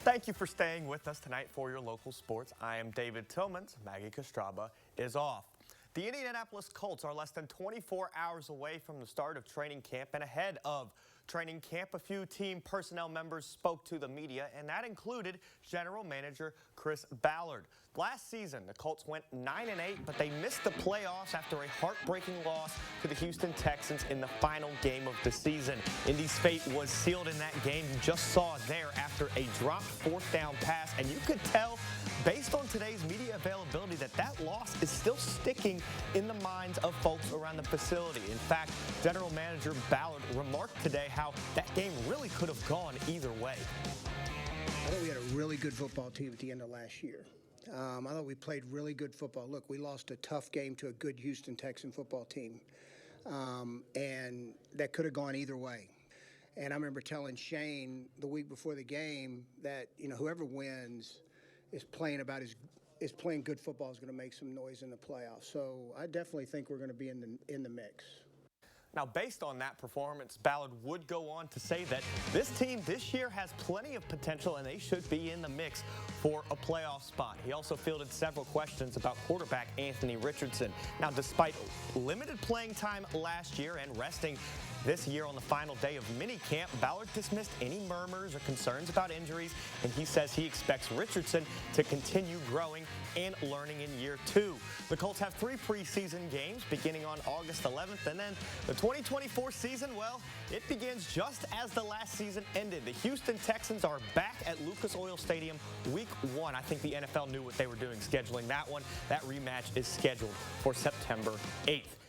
Thank you for staying with us tonight for your local sports. I am David Tillmans. Maggie Kostraba is off. The Indianapolis Colts are less than 24 hours away from the start of training camp, and ahead of training camp, a few team personnel members spoke to the media, and that included General Manager Chris Ballard. Last season, the Colts went 9-8, but they missed the playoffs after a heartbreaking loss to the Houston Texans in the final game of the season. Indy's fate was sealed in that game. You just saw there after a dropped fourth down pass, and you could tell based on today's media availability that loss is still sticking in the minds of folks around the facility. In fact, General Manager Ballard remarked today how that game really could have gone either way. I thought we had a really good football team at the end of last year. I thought we played really good football. Look, we lost a tough game to a good Houston Texan football team, and that could have gone either way. And I remember telling Shane the week before the game that, whoever wins is playing good football, is going to make some noise in the playoffs. So I definitely think we're going to be in the mix. Now, based on that performance, Ballard would go on to say that this team this year has plenty of potential and they should be in the mix for a playoff spot. He also fielded several questions about quarterback Anthony Richardson. Now, despite limited playing time last year and resting this year on the final day of minicamp, Ballard dismissed any murmurs or concerns about injuries, and he says he expects Richardson to continue growing and learning in year 2. The Colts have 3 preseason games beginning on August 11th, and then the 2024 season, well, it begins just as the last season ended. The Houston Texans are back at Lucas Oil Stadium week 1. I think the NFL knew what they were doing scheduling that one. That rematch is scheduled for September 8th.